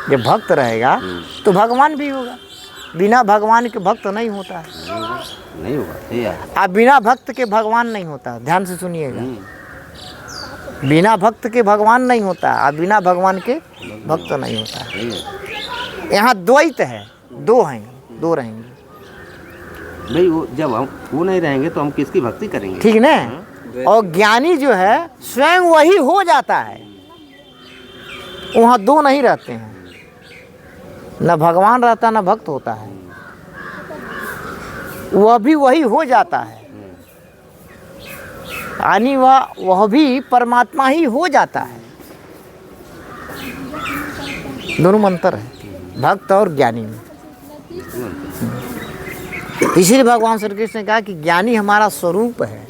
जब भक्त रहेगा तो भगवान भी होगा। बिना भगवान के भक्त नहीं होता है। नहीं होगा। अब बिना भक्त के भगवान नहीं होता, ध्यान से सुनिएगा। बिना भक्त के भगवान नहीं होता, अब बिना भगवान के भक्त नहीं होता है। यहाँ द्वैत है, दो हैं, दो रहेंगे भाई। वो जब हम वो नहीं रहेंगे तो हम किसकी भक्ति करेंगे? ठीक ना। और ज्ञानी जो है स्वयं वही हो जाता है, वहाँ दो नहीं रहते हैं, न भगवान रहता न भक्त होता है, वह भी वही हो जाता है, यानी वह भी परमात्मा ही हो जाता है। दोनों में अंतर है भक्त और ज्ञानी में। इसीलिए भगवान श्री कृष्ण ने कहा कि ज्ञानी हमारा स्वरूप है।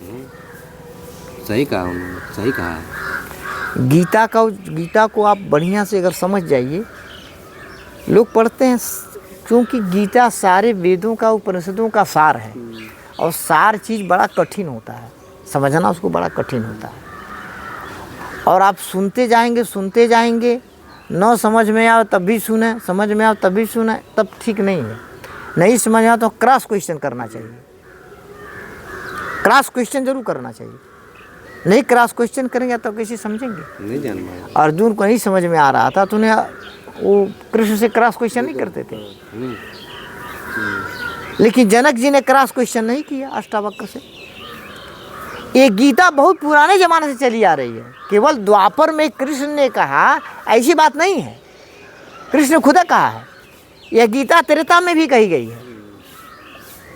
सही कहा उन्होंने, सही कहा है। गीता को आप बढ़िया से अगर समझ जाइए, लोग पढ़ते हैं क्योंकि गीता सारे वेदों का, उपनिषदों का सार है, और सार चीज़ बड़ा कठिन होता है, समझना उसको बड़ा कठिन होता है। और आप सुनते जाएंगे, न समझ में आओ तब भी सुने, समझ में आओ तब भी सुने, तब ठीक नहीं है। नहीं समझ आओ तो क्रॉस क्वेश्चन करना चाहिए, क्रॉस क्वेश्चन जरूर करना चाहिए। नहीं क्रॉस क्वेश्चन करेंगे तो कैसे समझेंगे? नहीं जान पाएंगे। अर्जुन को नहीं समझ में आ रहा था तो उन्हें वो कृष्ण से क्रॉस क्वेश्चन नहीं करते थे, लेकिन जनक जी ने क्रॉस क्वेश्चन नहीं किया अष्टावक्र से। ये गीता बहुत पुराने जमाने से चली आ रही है, केवल द्वापर में कृष्ण ने कहा ऐसी बात नहीं है, कृष्ण ने खुद कहा है। यह गीता त्रेता में भी कही गई है,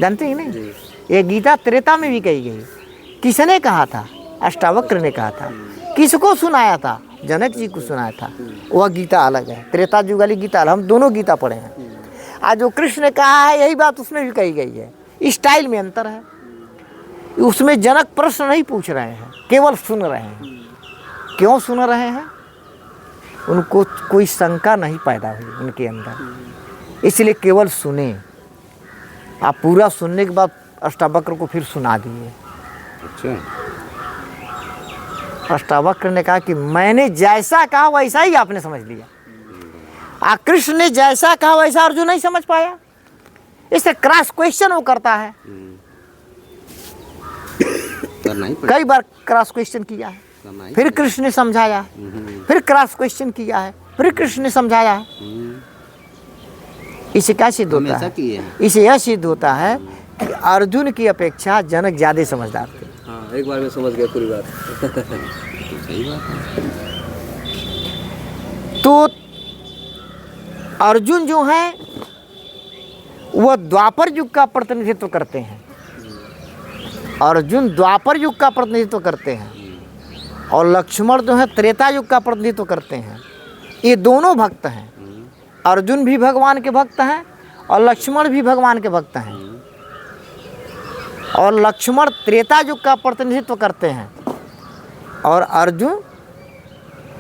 जानते हैं नहीं? यह गीता त्रेता में भी कही गई। किसने कहा था? अष्टावक्र ने कहा था। किसको सुनाया था? जनक जी को सुनाया था। वह गीता अलग है, त्रेता युग वाली गीता अलग। हम दोनों गीता पढ़े हैं। आज जो कृष्ण ने कहा है यही बात उसमें भी कही गई है, स्टाइल में अंतर है। उसमें जनक प्रश्न नहीं पूछ रहे हैं, केवल सुन रहे हैं। क्यों सुन रहे हैं? उनको कोई शंका नहीं पैदा हुई उनके अंदर, इसलिए केवल सुने। आप पूरा सुनने के बाद अष्टावक्र को फिर सुना दिए। अच्छा। अष्टावक्र ने कहा कि मैंने जैसा कहा वैसा ही आपने समझ लिया। कृष्ण ने जैसा कहा वैसा अर्जुन नहीं समझ पाया, इससे क्रॉस क्वेश्चन वो करता है। कई बार क्रॉस क्वेश्चन किया है, फिर कृष्ण ने समझाया, फिर क्रॉस क्वेश्चन किया है, फिर कृष्ण ने समझाया है। इसे क्या सिद्ध होता है? इसे यह सिद्ध होता है कि अर्जुन की अपेक्षा जनक ज्यादा समझदार थे। हाँ, एक बार में समझ गया पूरी बात। सही बात है। तो अर्जुन जो है वह द्वापर युग का प्रतिनिधित्व करते हैं। अर्जुन द्वापर युग का प्रतिनिधित्व करते हैं, और लक्ष्मण जो है त्रेता युग का प्रतिनिधित्व करते हैं। ये दोनों भक्त हैं, अर्जुन भी भगवान के भक्त हैं और लक्ष्मण भी भगवान के भक्त हैं। और लक्ष्मण त्रेता युग का प्रतिनिधित्व करते हैं और अर्जुन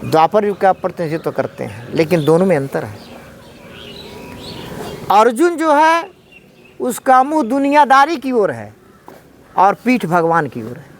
द्वापर युग का प्रतिनिधित्व करते हैं, लेकिन दोनों में अंतर है। अर्जुन जो है उसका मुंह दुनियादारी की ओर है और पीठ भगवान की ओर है।